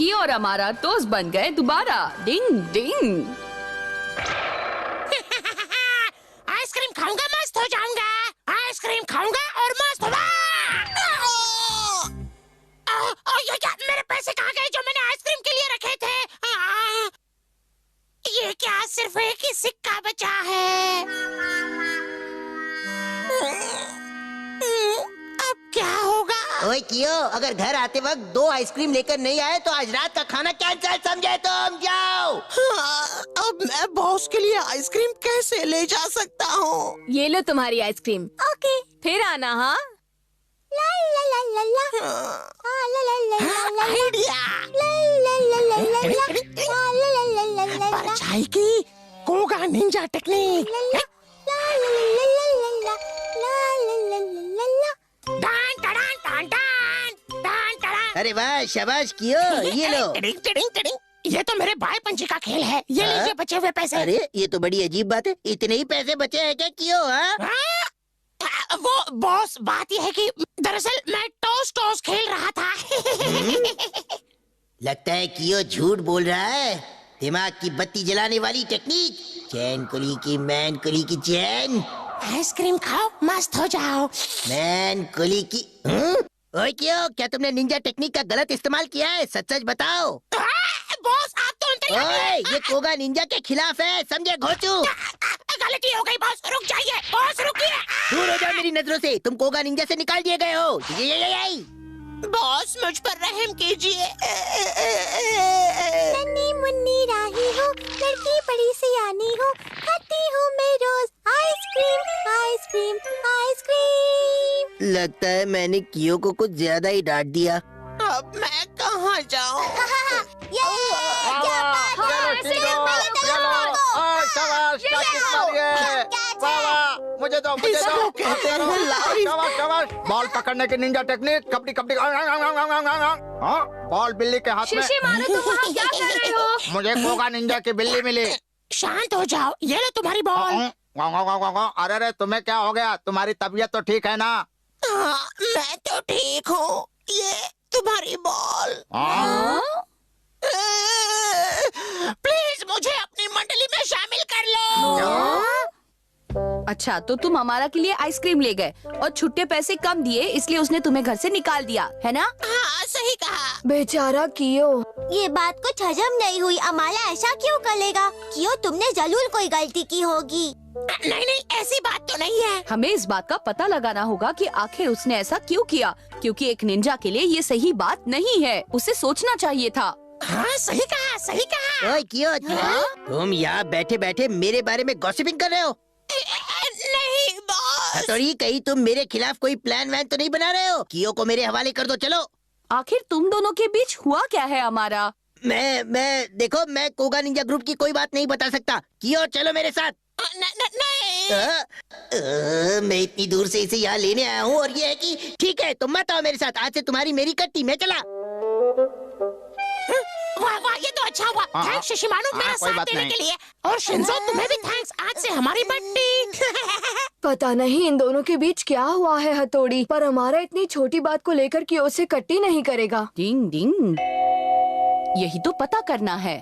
कियो और हमारा दोस्त बन गए दोबारा। डिंग डिंग। आइसक्रीम खाऊंगा, मस्त हो जाऊंगा। आइसक्रीम खाऊंगा और मस्त होगा। ये क्या, मेरे पैसे कहाँ गए जो मैंने आइसक्रीम के लिए रखे थे? ये क्या, सिर्फ एक ही सिक्का बचा है। अब क्या होगा? ओए कियो, अगर घर आते वक्त 2 आइसक्रीम लेकर नहीं आए तो आज रात का खाना कैंसिल समझे तुम। जाओ। अब मैं बॉस के लिए आइसक्रीम कैसे ले जा सकता हूँ? ये लो तुम्हारी आइसक्रीम। ओके। फिर आना। हाँ, ला ला ला ला ला ला ला ला ला आइडिया। ला ला ला ला ला ला ला ला ला ला परछाई की कोगा निंजा टेक्निक। ला ला ला ला ला ला ला ला ला डान डान डान डान डान डान। अरे वाह, शाबाश कियो, ये लो। Tiding tiding tiding. ये तो मेरे भाई पंछी का खेल है। ये लीजिए बचे हुए पैसे। अरे ये तो बड़ी अजीब बात है, इतने ही पैसे बचे हैं क्या कियो? हाँ, वो बॉस, बात यह है कि दरअसल मैं टॉस टॉस खेल रहा था। लगता है कियो झूठ बोल रहा है। दिमाग की बत्ती जलाने वाली टेक्निक, चैन कुली की मैन कुली की चैन। आइसक्रीम खाओ, मस्त हो जाओ। मैन कुली की। ओए कियो, क्या तुमने निंजा टेक्निक का गलत इस्तेमाल किया है? सच सच बताओ। बॉस, आप तो अंतर्यामी हैं। ओए, ये कोगा निंजा के खिलाफ है, समझे घोचू? गलती हो गई बॉस, रुक जाइए। बॉस रुकिए। दूर हो जाओ मेरी नजरों से, तुम कोगा निंजा से निकाल दिए गए हो। ये। बॉस, मुझ पर रहम कीजिए। नन्ही मुन्नी राही हो, लड़की बड़ी सियानी हो, खाती हूँ मैं रोज आइसक्रीम आइसक्रीम आइसक्रीम। लगता है मैंने कियो को कुछ ज्यादा ही डांट दिया। अब मैं कहाँ जाऊँ? मुझे दो शाबाश। बॉल पकड़ने की निंजा टेक्निक, कबड्डी कबड्डी। हाँ, बॉल बिल्ली के हाथ में। शीशी मारो, तुम वहाँ क्या कर रहे हो? मुझे कोगा निंजा की बिल्ली मिली। शांत हो जाओ, ये लो तुम्हारी बॉल। अरे अरे, तुम्हें क्या हो गया? तुम्हारी तबीयत तो ठीक है ना? मैं तो ठीक हूँ, ये तुम्हारी बॉल। प्लीज मुझे अपनी मंडली में शामिल कर लो। अच्छा, तो तुम हमारा के लिए आइसक्रीम ले गए और छुट्टे पैसे कम दिए, इसलिए उसने तुम्हें घर से निकाल दिया, है ना? हाँ, सही कहा। बेचारा कियो। ये बात कुछ हजम नहीं हुई। अमाला ऐसा क्यों करेगा? क्यों, तुमने जरूर कोई गलती की होगी। नहीं नहीं, ऐसी बात तो नहीं है। हमें इस बात का पता लगाना होगा कि आखिर उसने ऐसा क्यों किया, क्योंकि एक निंजा के लिए ये सही बात नहीं है। उसे सोचना चाहिए था। हाँ, सही कहा, सही कहा। ओए कियो, तुम यहाँ बैठे बैठे मेरे बारे में गॉसिपिंग कर रहे हो? नहीं बॉस। हथौड़ी, कहीं तुम मेरे खिलाफ कोई प्लान वैन तो नहीं बना रहे हो? कियो को मेरे हवाले कर दो, चलो। आखिर तुम दोनों के बीच हुआ क्या है हमारा? मैं देखो, मैं कोगा निंजा ग्रुप की कोई बात नहीं बता सकता। कियो, चलो मेरे साथ। नहीं। मैं इतनी दूर से इसे यहाँ लेने आया हूँ और ये है कि ठीक है, तुम मत आओ मेरे साथ। आज से तुम्हारी मेरी कट्टी, मैं चला। वाह वाह, ये तो अच्छा हुआ। थैंक्स शिशिमानु, मेरा साथ देने के लिए। और शिंजो, तुम्हें भी थैंक्स। आज से हमारी बट्टी। पता नहीं इन दोनों के बीच क्या हुआ है हथौड़ी, पर हमारा इतनी छोटी बात को लेकर कियो से कट्टी नहीं करेगा। डिंग डिंग, यही तो पता करना है।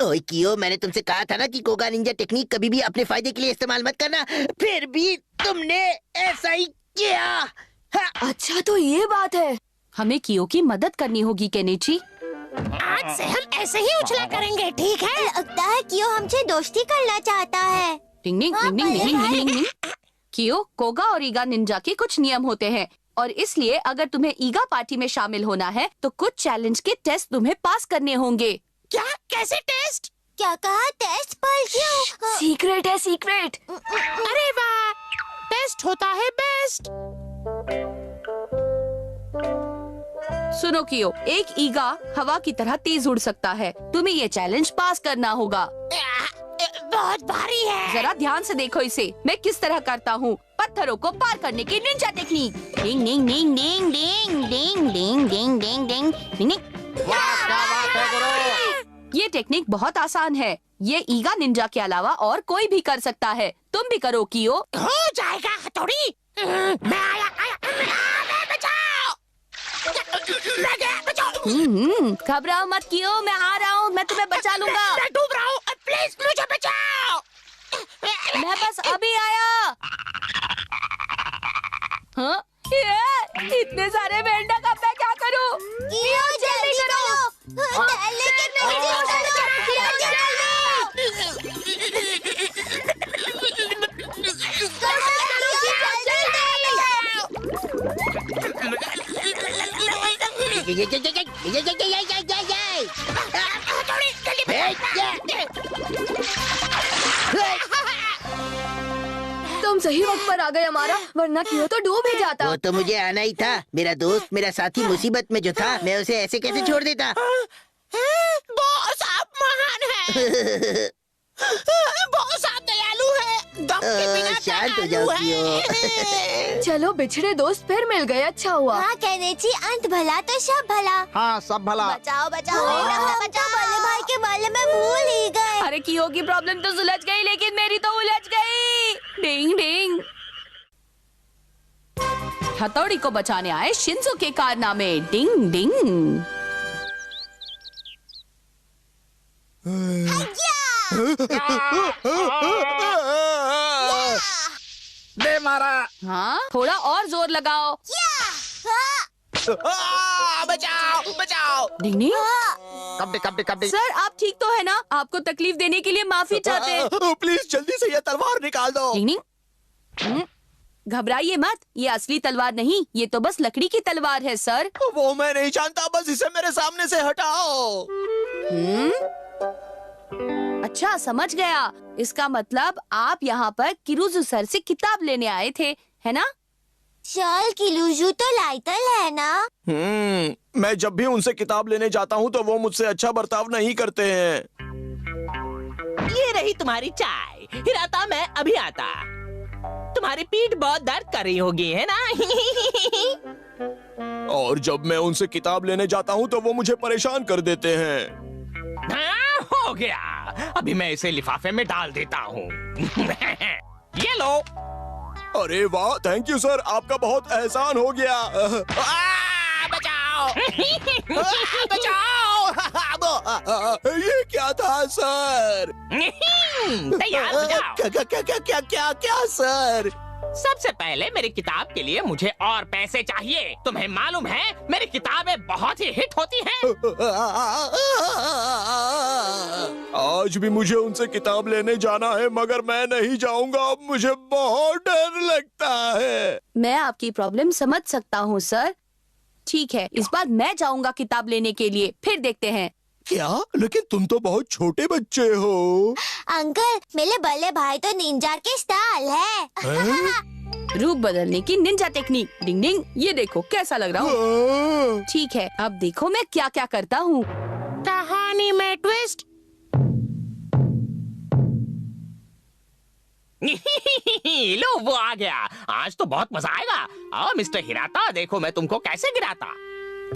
ओए कियो, मैंने तुमसे कहा था ना कि कोगा निंजा टेक्निक कभी भी अपने फायदे के लिए इस्तेमाल मत करना, फिर भी तुमने ऐसा ही किया। अच्छा, तो ये बात है। हमें कियो की मदद करनी होगी केनिची। आज से हम ऐसे ही उछला करेंगे, ठीक है? लगता है क्यों हमसे दोस्ती करना चाहता है। डिंग ding ding ding ding ding डिंग। कियो, कोगा और ईगा निंजा के कुछ नियम होते हैं और इसलिए अगर तुम्हें ईगा पार्टी में शामिल होना है तो कुछ चैलेंज के टेस्ट तुम्हें पास करने होंगे। क्या? कैसे टेस्ट? क्या कहा? टेस्ट पर क्यों? सीक्रेट है, सीक्रेट। अरे वाह, टेस्ट होता है बेस्ट। सुनो कियो, एक ईगा हवा की तरह तेज उड़ सकता है। तुम्हें ये चैलेंज पास करना होगा। बहुत भारी है। जरा ध्यान से देखो इसे, मैं किस तरह करता हूँ। पत्थरों को पार करने की निंजा टेक्निक। डिंग ding ding ding ding ding ding ding ding ding डिंग। वाह, क्या बात है गुरु। ये टेक्निक बहुत आसान है। ये ईगा निंजा के अलावा और कोई भी कर सकता है। तुम भी करो कियो। हो जाएगा हथौड़ी। मैं आया, मैं बचाओ। घबराओ मत कियो, मैं आ रहा हूँ, मैं तुम्हें बचा लूंगा। मैं डूब रहा हूँ, प्लीज मुझे बचाओ। मैं बस अभी आया। हाँ? ये इतने सारे मेंढक, अब मैं क्या करूँ? कियो जल्दी करो। लेकिन तुम सही वक्त पर आ गए हमारा, वरना कियो तो डूब ही जाता। वो तो मुझे आना ही था। मेरा दोस्त, मेरा साथी मुसीबत में जो था, मैं उसे ऐसे कैसे छोड़ देता? बॉस आप महान हैं। बॉस आप दयालु हैं। दम के बिना शांत हो जाओ कियो। चलो बिछड़े दोस्त फिर मिल गए, अच्छा हुआ। हाँ कहनेची, अंत भला तो सब भला। हाँ सब भला। बचाओ बचाओ बचाओ, बल्ले भाई के बारे में भूल ही गए। अरे कियो की प्रॉब्लम तो सुलझ गई, लेकिन मेरी तो उलझ गई। डिंग डिंग। हथौड़ी को बचाने आए शिंजो के कारनामे। डिंग डिंग। दे मारा। हाँ, थोड़ा और जोर लगाओ। बचाओ बचाओ। डिंग डिंग। कबड्डी कबड्डी कबड्डी। सर आप ठीक तो है ना? आपको तकलीफ देने के लिए माफी चाहते हैं। प्लीज जल्दी से ये तलवार निकाल दो। डिंग डिंग। घबराइए मत, ये असली तलवार नहीं, ये तो बस लकड़ी की तलवार है सर। वो मैं नहीं जानता, बस इसे मेरे सामने से हटाओ। अच्छा समझ गया, इसका मतलब आप यहाँ पर किरुजु सर से किताब लेने आए थे, है ना? चल किलूजू तो लाइटल है ना। मैं जब भी उनसे किताब लेने जाता हूँ तो वो मुझसे अच्छा बर्ताव नहीं करते हैं। ये रही तुम्हारी चाय। हिराता मैं अभी आता। तुम्हारी पीठ बहुत दर्द कर रही होगी, है ना? और जब मैं उनसे किताब लेने जाता हूँ तो वो मुझे परेशान कर देते हैं। हाँ, हो गया। अभी मैं इसे लिफाफे में डाल देता हूँ। ये लो। अरे वाह, थैंक यू सर, आपका बहुत एहसान हो गया। बचाओ। बचाओ। ये क्या था सर? तैयार हो जाओ। क्या सर? सबसे पहले मेरी किताब के लिए मुझे और पैसे चाहिए। तुम्हें मालूम है मेरी किताबें बहुत ही हिट होती हैं। आज भी मुझे उनसे किताब लेने जाना है, मगर मैं नहीं जाऊंगा, मुझे बहुत डर लगता है। मैं आपकी प्रॉब्लम समझ सकता हूँ सर। ठीक है, इस बार मैं जाऊंगा किताब लेने के लिए, फिर देखते हैं। क्या? लेकिन तुम तो बहुत छोटे बच्चे हो। अंकल, मेरे बल्ले भाई तो निंजा के स्टाइल है। रूप बदलने की निंजा टेक्निक। डिंग डिंग। ये देखो कैसा लग रहा हूँ। ठीक है, अब देखो मैं क्या क्या करता हूँ। कहानी में ट्विस्ट। लो वो आ गया। आज तो बहुत मजा आएगा। आओ मिस्टर हिराता, देखो मैं तुमको कैसे गिराता।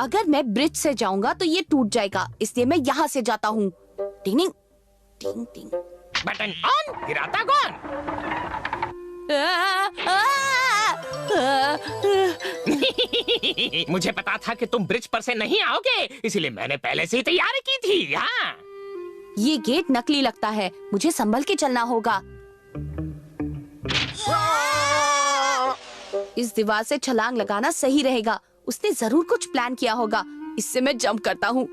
अगर मैं ब्रिज से जाऊंगा तो ये टूट जाएगा, इसलिए मैं यहाँ से जाता हूँ। Ding ding ding ding. Button on. हिराता कौन? मुझे पता था कि तुम ब्रिज पर से नहीं आओगे, इसलिए मैंने पहले से ही तैयारी की थी। हाँ। ये गेट नकली लगता है, मुझे संभल के चलना होगा। इस दीवार से छलांग लगाना सही रहेगा। उसने जरूर कुछ प्लान किया होगा। इससे मैं जंप करता हूँ।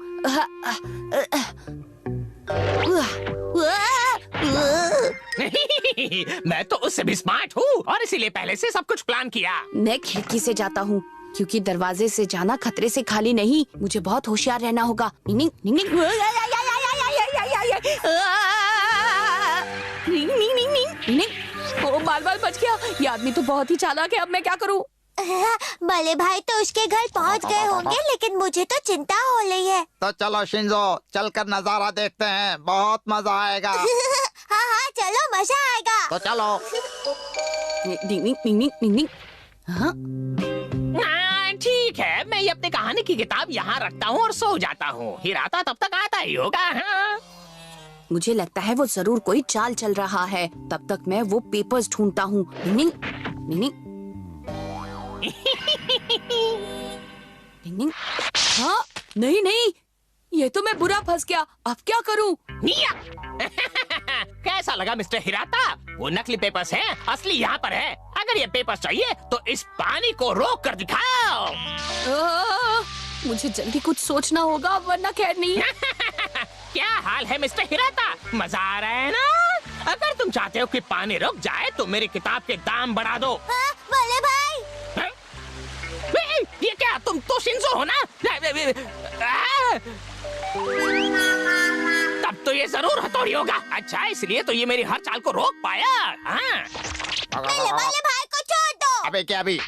मैं तो उससे भी स्मार्ट हूँ और इसीलिए पहले से सब कुछ प्लान किया। मैं खिड़की से जाता हूँ, क्योंकि दरवाजे से जाना खतरे से खाली नहीं। मुझे बहुत होशियार रहना होगा। निंग निंग निंग। ओ बाल बच गया। ये आदमी तो बहुत ही चालाक है। अब मैं क्या करूँ? बल्ले भाई तो उसके घर पहुंच गए होंगे, लेकिन मुझे तो चिंता हो रही है। तो चलो शिंजो, चलकर नजारा देखते हैं, बहुत मजा आएगा। हाँ हाँ चलो, मजा आएगा। तो चलो। डिंग डिंग डिंग डिंग डिंग। हाँ? ठीक है, मैं ये अपनी कहानी की किताब यहाँ रखता हूँ और सो जाता हूँ। हिराता तब तक आता ही होगा। हाँ? मुझे लगता है वो जरूर कोई चाल चल रहा है। तब तक मैं वो पेपर्स ढूंढता हूँ। Ding ding ding. डिंग। हाँ, नहीं नहीं, ये तो मैं बुरा फंस गया। अब क्या करूं? निया! कैसा लगा मिस्टर हिराता? वो नकली पेपर्स हैं, असली यहाँ पर है। अगर ये पेपर्स चाहिए तो इस पानी को रोक कर दिखाओ। मुझे जल्दी कुछ सोचना होगा वरना खैर नहीं। क्या हाल है मिस्टर हिराता? मजा आ रहा है ना? अगर तुम चाहते हो कि पानी रुक जाए तो मेरी किताब के दाम बढ़ा दो। भोले भाई, हाँ? ये क्या, तुम तो शिंजो हो ना? तब तो ये जरूर हथौड़ी होगा। अच्छा, इसलिए तो ये मेरी हर चाल को रोक पाया। हाँ। भोले भाई को छोड़ दो। अबे क्या अभी?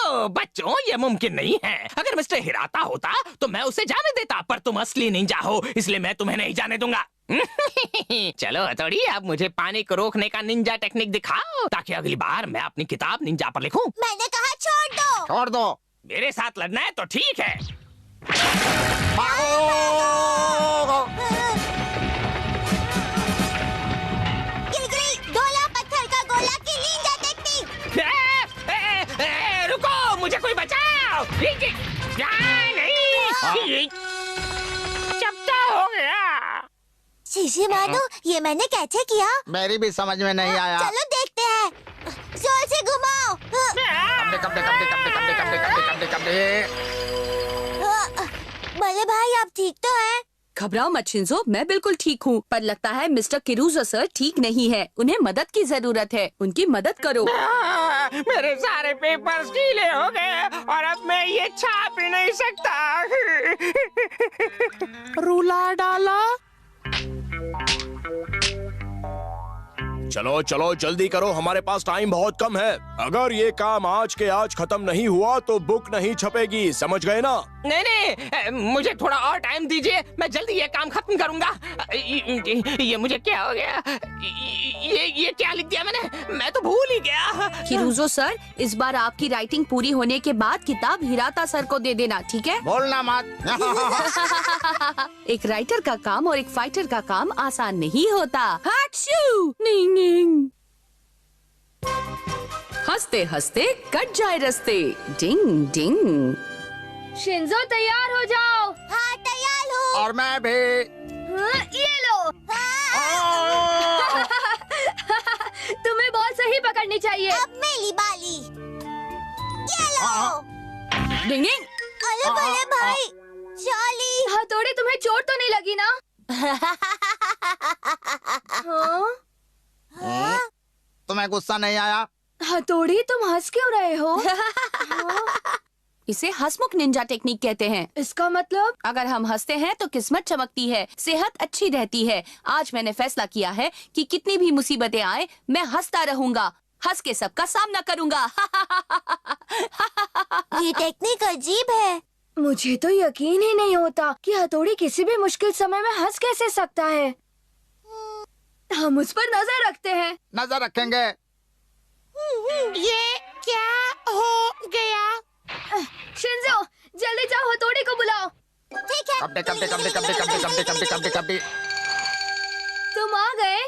बच्चों, ये मुमकिन नहीं है। अगर मिस्टर हिराता होता तो मैं उसे जाने देता, पर तुम असली निंजा हो, इसलिए मैं तुम्हें नहीं जाने दूंगा। चलो हथौड़ी, अब मुझे पानी को रोकने का निंजा टेक्निक दिखाओ, ताकि अगली बार मैं अपनी किताब निंजा पर लिखूं। मैंने कहा छोड़ दो। छोड़ दो। मेरे साथ लड़ना है तो ठीक है। गिलगिली, गोला पत्थर का गोला की निंजा टेक्निक। रुको, मुझे कोई बचाओ। नहीं, चपटा हो गया। शीशी मानो, ये मैंने कैसे किया? मेरी भी समझ में नहीं आया। चलो देखते हैं। जोर से घुमाओ। कपड़े कपड़े कपड़े कपड़े कपड़े कपड़े कपड़े कपड़े कपड़े। भले भाई, आप ठीक तो हैं? घबराओ मत शिंजो, मैं बिल्कुल ठीक हूँ। पर लगता है मिस्टर किरुजो सर ठीक नहीं है। उन्हें मदद की जरूरत है। उनकी मदद करो। मेरे सारे पेपर्स गीले हो गए और अब मैं ये छाप ही नहीं सकता। रुला डाला। चलो चलो जल्दी करो, हमारे पास टाइम बहुत कम है। अगर ये काम आज के आज खत्म नहीं हुआ तो बुक नहीं छपेगी, समझ गए ना? नहीं नहीं, मुझे थोड़ा और टाइम दीजिए, मैं जल्दी ये काम खत्म करूंगा। ये मुझे क्या हो गया? ये क्या लिख दिया मैंने? मैं तो भूल ही गया। किरुजो सर, इस बार आपकी राइटिंग पूरी होने के बाद किताब हिराता सर को दे देना, ठीक है? बोलना मत। एक राइटर का काम और एक फाइटर का काम आसान नहीं होता। हाचू! निंग निंग। हंसते हंसते कट जाए रस्ते। डिंग डिंग। शिंजो तैयार हो जाओ। हाँ, तैयार हूँ। और मैं भी। हाँ, ये लो। तुम्हें बहुत सही पकड़नी चाहिए। अब मेरी बारी। ये लो। डिंग डिंग। अरे भले भाई, चाली। हथौड़ी, तुम्हें चोट तो नहीं लगी ना? हाँ? तुम्हें गुस्सा नहीं आया? हथौड़ी, तुम हंस क्यों रहे हो? इसे हंसमुख निंजा टेक्निक कहते हैं। इसका मतलब? अगर हम हंसते हैं तो किस्मत चमकती है, सेहत अच्छी रहती है। आज मैंने फैसला किया है कि कितनी भी मुसीबतें आए, मैं हंसता रहूंगा, हंस के सबका सामना करूंगा। ये टेक्निक अजीब है। मुझे तो यकीन ही नहीं होता कि हथौड़ी किसी भी मुश्किल समय में हंस कैसे सकता है। हम उस पर नजर रखते हैं। नजर रखेंगे। ये क्या हो गया? शिंजो, जल्दी जाओ, हथौड़ी को बुलाओ। ठीक है। कपड़े कपड़े कपड़े कपड़े कपड़े कपड़े कपड़े कपड़े कपड़े। तुम आ गए?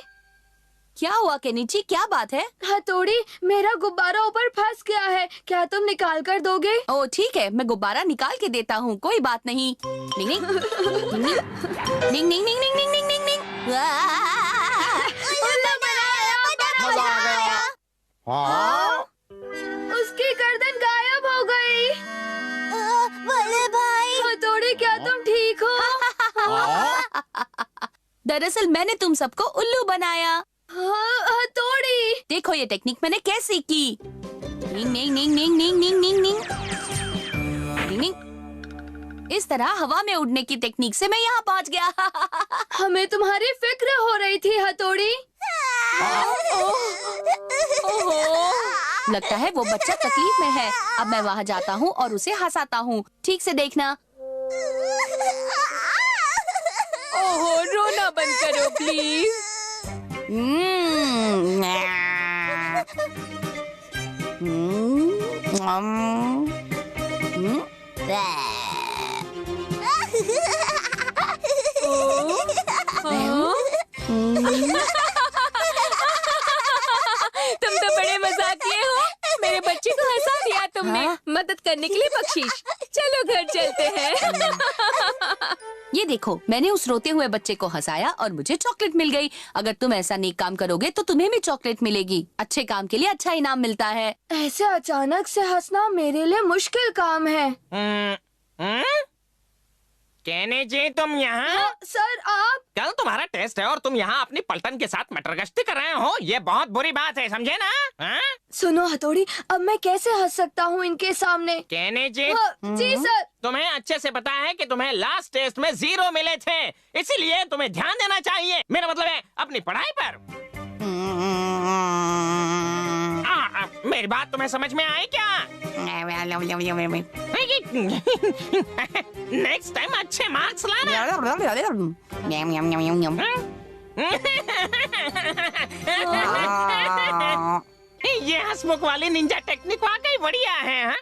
क्या हुआ केनिची, क्या बात है? हथौड़ी, मेरा गुब्बारा ऊपर फंस गया है, क्या तुम निकाल कर दोगे? ओ ठीक है, मैं गुब्बारा निकाल के देता हूँ, कोई बात नहीं। निंग निंग निंग निंग निंग निंग निंग निंग निंग निंग। मजा आ गया। हाँ? उसकी गर्दन गायब हो गई। भले भाई, हथौड़ी, क्या तुम ठीक हो? दरअसल मैंने तुम सबको उल्लू बनाया। हाँ, हथौड़ी। देखो ये टेक्निक मैंने कैसे की। निंग निंग निंग निंग निंग निंग निंग निंग निंग निंग। इस तरह हवा में उड़ने की टेक्निक से मैं यहाँ पहुँच गया। हमें तुम्हारी फिक्र हो रही थी हथौड़ी। ओहो, लगता है वो बच्चा तकलीफ में है। अब मैं वहाँ जाता हूँ और उसे हंसाता हूँ, ठीक से देखना। ओहो, रोना बंद करो प्लीज। तुम तो बड़े मजाकिये हो। मेरे बच्चे को हंसा दिया तुमने। मदद करने के लिए बख्शीश। चलो घर चलते हैं। ये देखो, मैंने उस रोते हुए बच्चे को हंसाया और मुझे चॉकलेट मिल गई। अगर तुम ऐसा नेक काम करोगे तो तुम्हें भी चॉकलेट मिलेगी। अच्छे काम के लिए अच्छा इनाम मिलता है। ऐसे अचानक से हंसना मेरे लिए मुश्किल काम है। कहने जी तुम यहाँ? सर आप? कल तुम्हारा टेस्ट है और तुम यहाँ अपनी पलटन के साथ मटर गश्ती कर रहे हो। ये बहुत बुरी बात है, समझे ना? हाँ? सुनो हथौड़ी, अब मैं कैसे हंस सकता हूँ इनके सामने? कहने जी, जी सर। तुम्हें अच्छे से पता है कि तुम्हें लास्ट टेस्ट में 0 मिले थे, इसीलिए तुम्हें ध्यान देना चाहिए। मेरा मतलब है अपनी पढ़ाई पर। मेरी बात तुम्हें समझ में आई क्या? नेक्स्ट टाइम अच्छे मार्क्स लाना। ये हंसमुख वाली निंजा टेक्निक वाकई बढ़िया है। हाँ?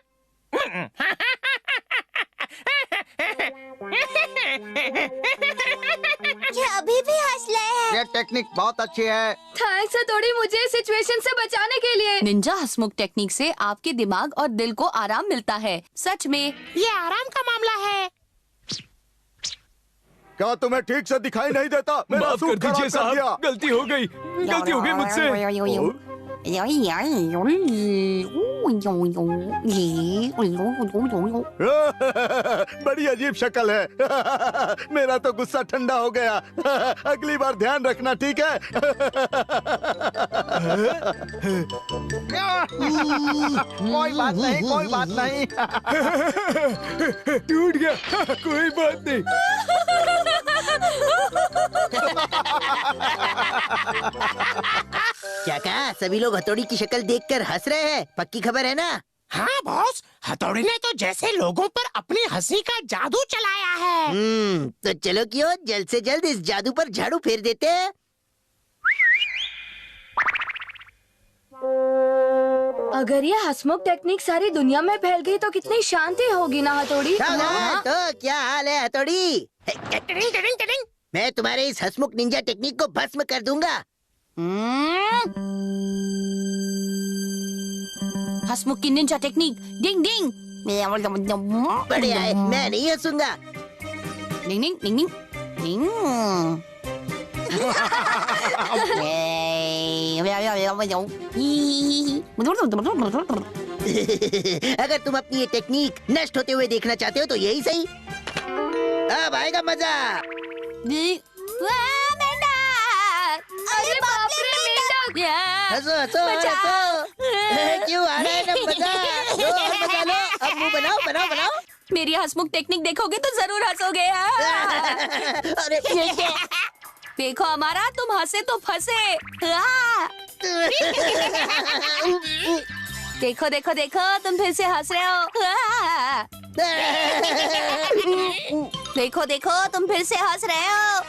ये अभी भी हंस रहे हैं। ये टेक्निक बहुत अच्छी है। थैंक्स हथौड़ी, मुझे इस सिचुएशन से बचाने के लिए। निंजा हंसमुख टेक्निक से आपके दिमाग और दिल को आराम मिलता है। सच में ये आराम का मामला है। क्या तुम्हें ठीक से दिखाई नहीं देता? मेरा माफ कर सूट खराब दीजिए कर दिया। साहब, गलती हो गई मुझसे। बड़ी अजीब शक्ल है। मेरा तो गुस्सा ठंडा हो गया। अगली बार ध्यान रखना, ठीक है? कोई बात नहीं, कोई बात नहीं। टूट गया, कोई बात नहीं। क्या कहा? सभी लोग हथौड़ी की शक्ल देखकर हंस रहे हैं। पक्की खबर है ना? हाँ बॉस, हथौड़ी ने तो जैसे लोगों पर अपनी हंसी का जादू चलाया है। तो चलो क्यों जल्द से जल्द इस जादू पर झाड़ू फेर देते हैं। अगर ये हंसमुख टेक्निक सारी दुनिया में फैल गई तो कितनी शांति होगी ना हथौड़ी? तो क्या हाल है हथौड़ी? मैं तुम्हारे इस हंसमुख निंजा टेक्निक को भस्म कर दूंगा। हंसमुख की निंजा टेक्निक, डिंग डिंग। बढ़िया है, मैं नहीं हंसूंगा। डिंग डिंग डिंग डिंग डिंग। अगर तुम अपनी ये टेक्निक नष्ट होते हुए देखना चाहते हो तो यही सही। अब आएगा मजा। अरे बाप रे मेंढक! हंसो हंसो हंसो। क्यों आ रहा है ना मजा? लो मजा लो। अब मुंह बनाओ बनाओ बनाओ। मेरी हंसमुख टेक्निक देखोगे तो जरूर हंसोगे। अरे ये क्या? देखो हमारा, तुम हंसे तो फंसे। देखो देखो देखो, तुम फिर से हंस रहे हो। देखो देखो, तुम फिर से हंस रहे हो।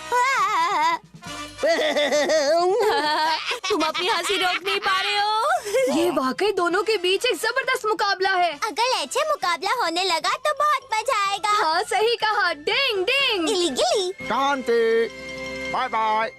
तुम अपनी हंसी रोक नहीं पा रहे हो। ये वाकई दोनों के बीच एक जबरदस्त मुकाबला है। अगर ऐसे मुकाबला होने लगा तो बहुत मजा आएगा। हाँ सही कहा। डिंग डिंग। गिली गिली। शांति। Bye bye.